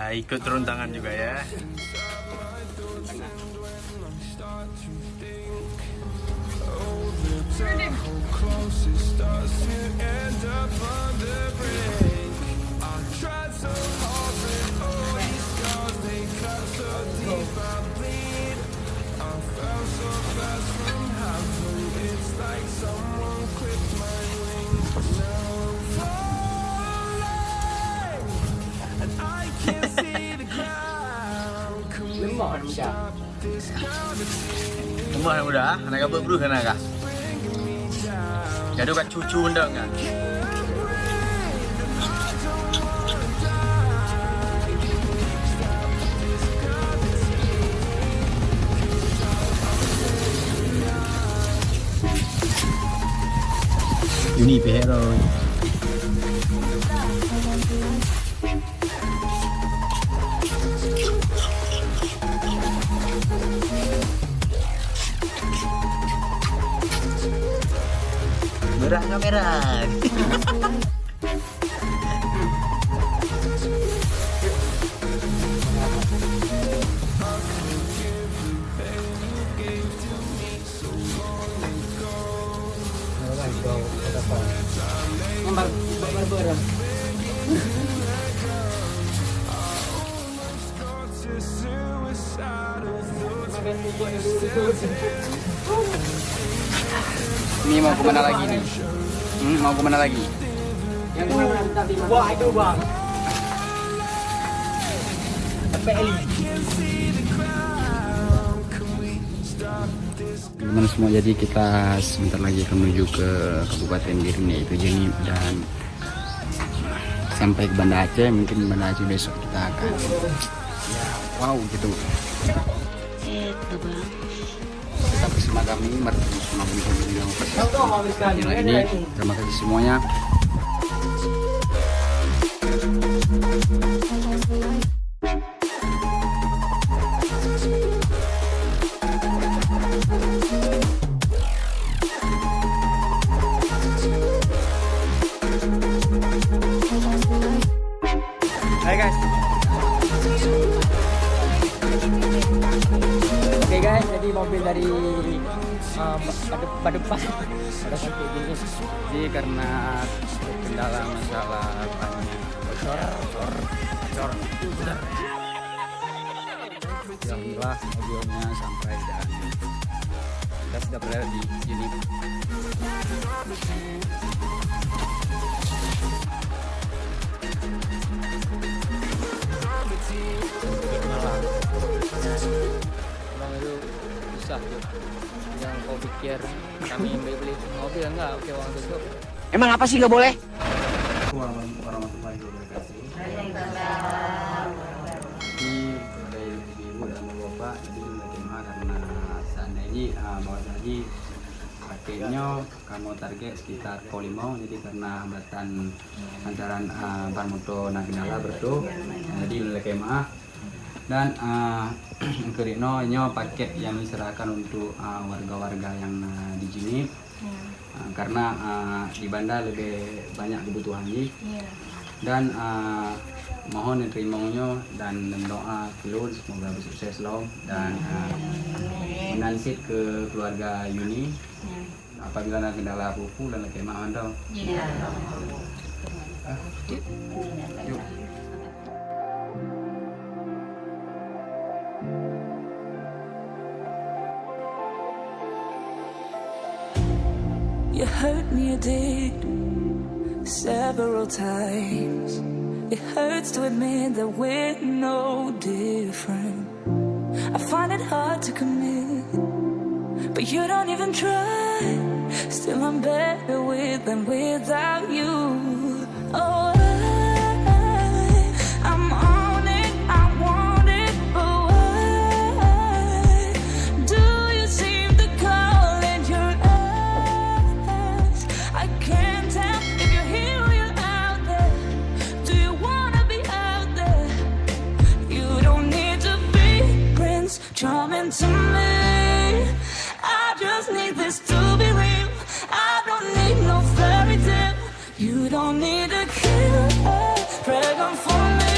ikut turun tangan juga ya. Lemah udah, anak abang bro kan agak. Jadi kan cucu undang kan. Ini pihak rồi. Merah nggak merah? Ini mau kemana lagi nih? Mau kemana lagi? Yang mana tadi? Wah itu bang. Gimana semua, jadi kita sebentar lagi akan menuju ke Kabupaten Giring yaitu Jenib, dan sampai ke Banda Aceh. Mungkin Banda Aceh besok kita akan wow gitu. Tetap bersama kami bersama ini. Terima kasih semuanya. Hai guys. Oke guys, jadi mobil dari Badepan kayak gini. Jadi karena kendala masalah banyak bocor. Alhamdulillah audionya sampai dan kita sudah berada di sini. Emang itu susah tuh. Yang kau pikir kami beli mobil enggak? Oke, uang itu. Emang apa sih nggak boleh? Warahmatullahi wabarakatuh. Ini dari ibu dan bapak, jadi bagaimana karena seandainya bawa tadi pakainya kamu target sekitar Kolimo, jadi karena hambatan antara Parmoto Nagendala bertuh, jadi bagaimana dan kerino nyo paket yang diserahkan untuk warga-warga yang di sini. Karena di Banda lebih banyak kebutuhannya dan mohon terimanya dan doa dulu semoga sukses loh dan menansit ke keluarga Yuni apabila ada kendala buku dan lagi mau dong. Yuk. You hurt me, you did, several times. It hurts to admit that we're no different. I find it hard to commit, but you don't even try. Still I'm better with than without you. Oh, I'm on it, I want it, but why do you seem to call in your eyes? I can't tell if you're here or you're out there. Do you wanna be out there? You don't need to be Prince Charming to me. I just need this to be real. I don't need no fairy tale. You don't need a killer dragon for me.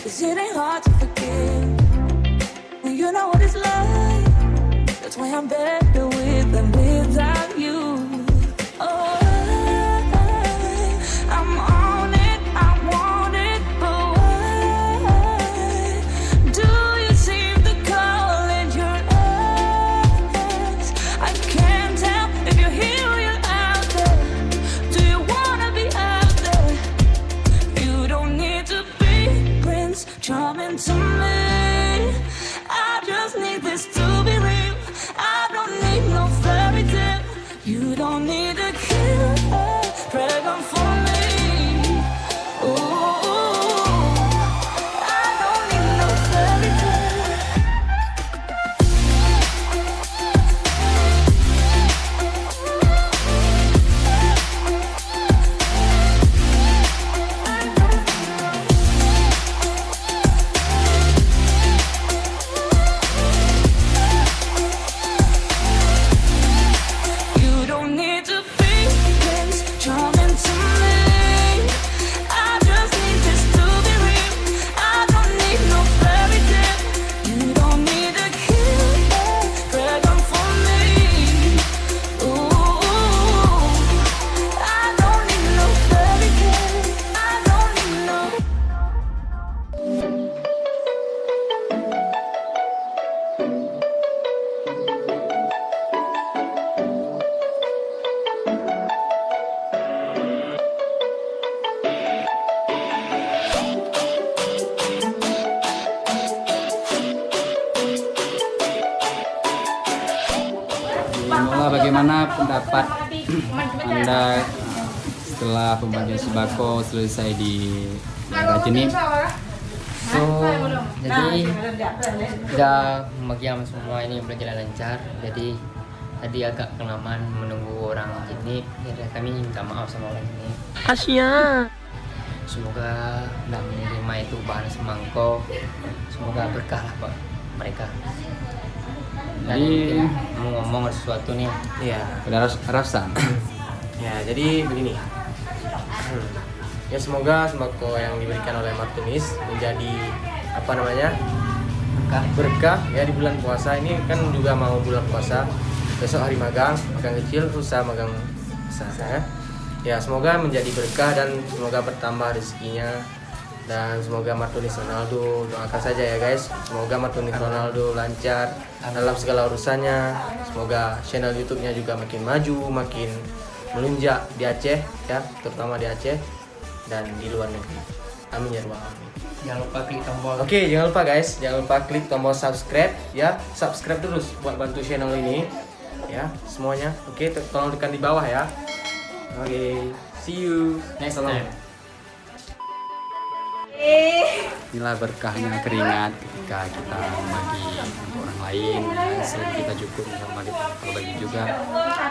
'cause it ain't hard to forget when you know what it's like. That's why I'm better with than without you. Oh, I'm on it, I want it, but why do you seem to call it your ex? I can't tell if you're here or you're out there. Do you wanna be out there? You don't need to be Prince Charming to me. I just need this to be real. I don't need no fairy tale. You don't need to kill a dragon for me. Ooh, I don't need no fairy tale. You don't need to be Prince Charming to me. I just need this to be real. I don't need no fairy tale. You don't need to kill a dragon for me. Ooh, I don't need no fairy tale. I don't need no. Mula bagaimana pendapat Anda setelah pembagian sembako selesai di daerah Jenip? So, jadi udah pembagian semua ini berjalan lancar. Jadi tadi agak kelamaan menunggu orang Jenip. Jadi kami minta maaf sama orang Jenip. Semoga dalam menerima itu bahan semangko. Semoga berkah lah Pak mereka. Dan Jadi- mungkin mau ngomong sesuatu nih. Iya, Saudara Rafsan. ya jadi begini. Ya semoga sembako yang diberikan oleh Martunis menjadi apa namanya berkah ya di bulan puasa ini, kan juga mau bulan puasa, besok hari magang kecil, lusa magang besar ya. Ya semoga menjadi berkah dan semoga bertambah rezekinya, dan semoga Martunis Ronaldo, doakan saja ya guys, semoga Martunis Ronaldo lancar dalam segala urusannya, semoga channel YouTube-nya juga makin maju, makin melunjak di Aceh ya, terutama di Aceh dan di luar negeri. Amin ya rabbal alamin. Jangan lupa klik tombol. Oke, jangan lupa guys, jangan lupa klik tombol subscribe ya, subscribe terus buat bantu channel ini ya semuanya. Oke, tolong tekan di bawah ya. Oke, see you Next Salam. time. Inilah berkahnya keringat ketika kita membagi untuk orang lain, dan selain kita cukup bisa berbagi juga.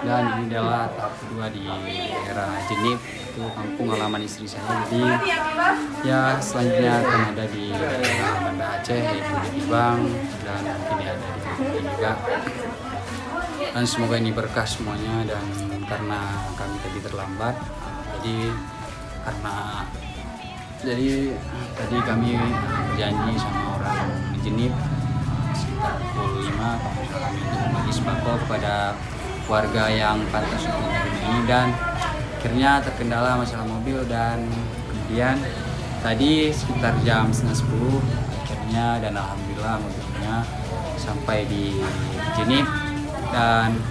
Dan ini adalah tahap kedua di daerah Jenip, itu kampung halaman istri saya. Jadi ya selanjutnya akan ada di daerah Banda Aceh, yaitu di Tibang, dan mungkin ada di kampung ini juga. Dan semoga ini berkah semuanya, dan karena kami tadi terlambat, jadi tadi kami berjanji sama orang Jenip sekitar pukul 5 kami untuk membagi sembako kepada warga yang pantas untuk menerima ini, dan akhirnya terkendala masalah mobil, dan kemudian tadi sekitar jam 9:30 akhirnya, dan alhamdulillah mobilnya sampai di Jenip, dan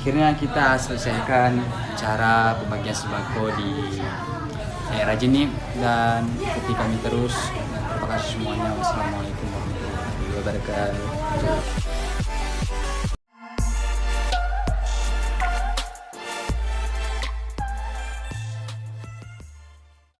akhirnya kita selesaikan acara pembagian sembako di daerah Jenip, dan ikuti kami terus. Terima kasih semuanya. Wassalamualaikum warahmatullahi wabarakatuh.